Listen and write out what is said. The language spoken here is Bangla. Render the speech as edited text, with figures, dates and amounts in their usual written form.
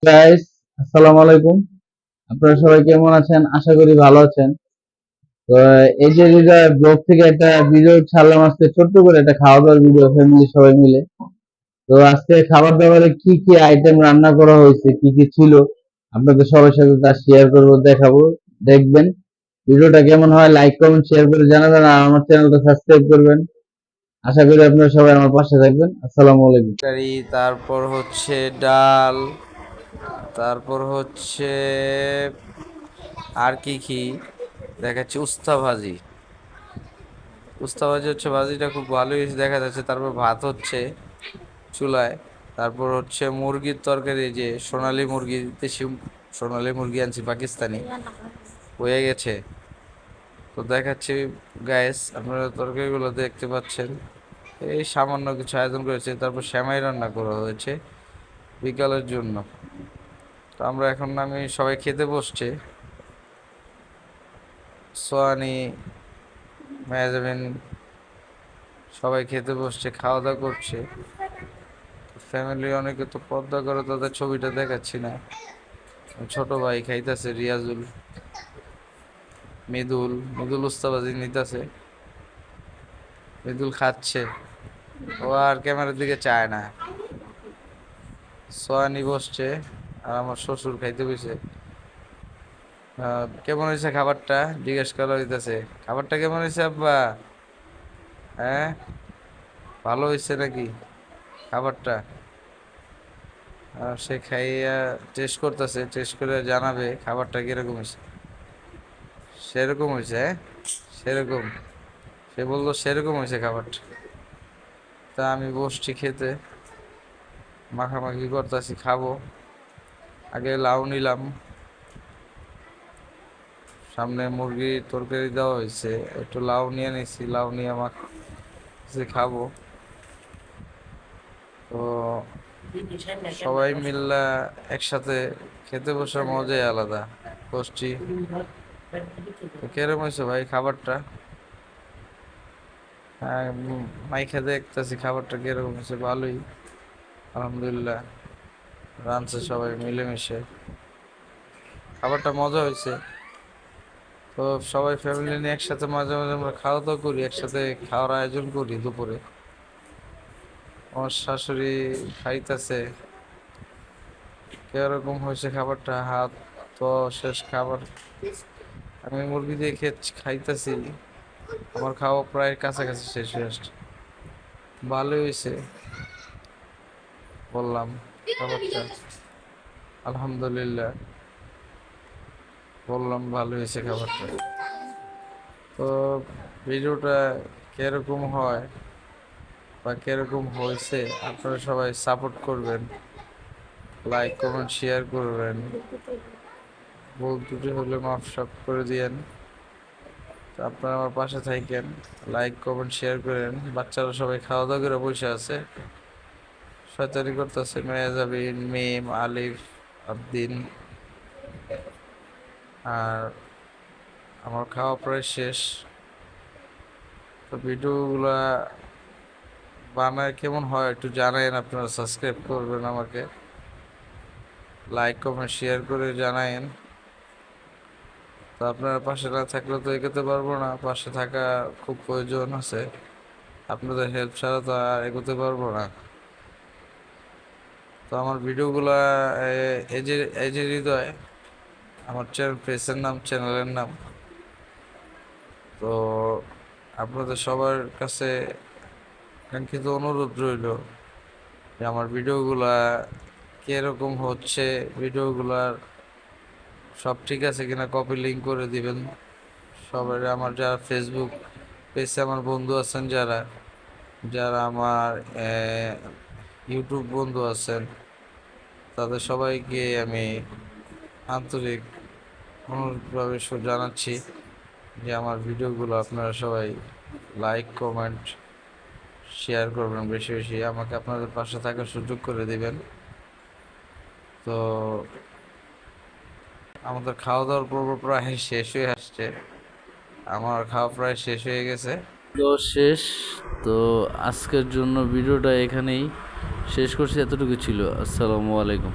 গাইস, আসসালামু আলাইকুম। আপনারা সবাই কেমন আছেন? আশা করি ভালো আছেন। তো এই যে হৃদয় ব্লগ থেকে একটা ভিডিও ছাড়লাম আজকে, ছোট্ট করে একটা খাওয়া দাওয়ার ভিডিও, ফ্যামিলি সবাই মিলে। তো আজকে খাবার দাবারে কি কি আইটেম রান্না করা হয়েছে, কি কি ছিল, আপনাদের সবার সাথে তা শেয়ার করবো, দেখাবো। দেখবেন ভিডিওটা কেমন হয়, লাইক কমেন্ট শেয়ার করে জানাবেন, আর আমার চ্যানেলটা সাবস্ক্রাইব করবেন। আশা করি আপনারা সবাই আমার পাশে থাকবেন। আসসালামু আলাইকুম। তারপর হচ্ছে ডাল, তারপর হচ্ছে আর কি কি দেখাচ্ছে, উস্তা ভাজি। উস্তা ভাজি হচ্ছে, ভাজিটা খুব ভালোই দেখা যাচ্ছে। তারপর ভাত হচ্ছে চুলায়। তারপর হচ্ছে মুরগির তরকারি, যে সোনালী মুরগি, দেশি সোনালী মুরগি আনছি পাকিস্তানি, হয়ে গেছে। তো দেখাচ্ছি গ্যাস, আপনারা তরকারিগুলো দেখতে পাচ্ছেন। এই সামান্য কিছু আয়োজন করেছে। তারপর সেমাই রান্না করা হয়েছে বিকালের জন্য। তো আমরা এখন, আমি সবাই খেতে বসছে। সোয়ানি, মেহজাবিন সবাই খেতে বসছে, খাওয়া দাওয়া করছে। ফ্যামিলি অনেকে তো পর্দা করে, তাদের ছবিটা দেখাচ্ছি না। ছোট ভাই খাইতেছে, রিয়াজুল, মৃদুল মৃদুল উস্তাবাজি নিতেছে। মৃদুল খাচ্ছে, ও আর ক্যামেরার দিকে চায় না। সোয়ানি বসছে, আর আমার শ্বশুর খাইতে বসে। কেমন হয়েছে খাবারটা জিজ্ঞেস করা হইতেছে। খাবারটা কেমন হয়েছে আব্বা? হ্যাঁ, ভালো হয়েছে নাকি খাবারটা? সে খাইয়া টেস্ট করতেছে, টেস্ট করে জানাবে খাবারটা কিরকম হয়েছে। সেরকম হয়েছে, হ্যাঁ, সেরকম। সে বললো সেরকম হয়েছে খাবারটা। তা আমি বসছি খেতে, মাখামাখি করতেছি, খাবো। আগে লাউ নিলাম, সামনে মুরগি তরকারি দেওয়া হয়েছে, একটু লাউ নিয়ে নিছি, লাউ নিয়ে মাখছি, খাবো। তো সবাই মিল্লা একসাথে খেতে বসার মজাই আলাদা। বসছি। তো কেরম হয়েছে ভাই খাবারটা? হ্যাঁ, মাইখা দেখতেছি খাবারটা কিরকম হয়েছে। ভালোই, আলহামদুলিল্লাহ। রাঁধছে সবাই মিলেমিশে, খাবারটা মজা হয়েছে। তো সবাই ফ্যামিলি নিয়ে একসাথে মাঝে মাঝে আমরা খাওয়া দাওয়া করি, একসাথে খাওয়ার আয়োজন করি দুপুরে। আমার শাশুড়ি খাইতেছে, কিরকম হয়েছে খাবারটা। হাত তো শেষ খাবার, আমি মুরগি দিয়ে খাইতেছি। আমার খাওয়া প্রায় কাছাকাছি শেষ হয়ে আসছে। ভালোই হয়েছে বললাম খাবারটা, আলহামদুলিল্লাহ। বললাম ভালো হয়েছে খাবারটা। তো ভিডিওটা কিরকম হয় বা কিরকম হয়েছে, আপনারা সবাই সাপোর্ট করবেন, লাইক কমেন্ট শেয়ার করবেন। ভুল ত্রুটি হলে মাফ সাফ করে দিয়েন। তো আপনারা আমার পাশে থাকেন, লাইক কমেন্ট শেয়ার করেন। বাচ্চারা সবাই খাওয়া দাওয়া করে বসে আছে, শয়তানি করতেছে। মেয়াজাবিন, মিম, আলিফ, আবদিন। আর আমার খাওয়া প্রায় শেষ। তো ভিডিওগুলা বানায় কেমন হয় একটু জানাইন, আপনারা সাবস্ক্রাইব করবেন আমাকে, লাইক কমেন্ট শেয়ার করে জানাইন। তো আপনার পাশে না থাকলে তো এগোতে পারবো না, পাশে থাকা খুব প্রয়োজন আছে। আপনাদের হেল্প ছাড়া তো আর এগোতে পারবো না। তো আমার ভিডিওগুলা, এই যে এই যে হৃদয়, আমার চ্যানেল, পেজের নাম, চ্যানেলের নাম। তো আপনাদের সবার কাছে কাঙ্ক্ষিত অনুরোধ রইল যে আমার ভিডিওগুলা কিরকম হচ্ছে, ভিডিওগুলার সব ঠিক আছে কিনা কপি লিঙ্ক করে দিবেন সবাই। আমার যারা ফেসবুক পেজে আমার বন্ধু আছেন, যারা যারা আমার ইউটিউব বন্ধু আছেন, তাদের সবাইকে আমি আন্তরিক অনুরোধভাবে জানাচ্ছি যে আমার ভিডিওগুলো আপনারা সবাই লাইক কমেন্ট শেয়ার করবেন, বেশি বেশি আমাকে আপনাদের পাশে থাকার সুযোগ করে দিবেন। তো আমাদের খাওয়া দাওয়ার পর্ব প্রায় শেষ হয়ে আসছে, আমার খাওয়া প্রায় শেষ হয়ে গেছে। তো শেষ। তো আজকের জন্য ভিডিওটা এখানেই শেষ করছি। এতটুকু ছিল। আসসালামু আলাইকুম।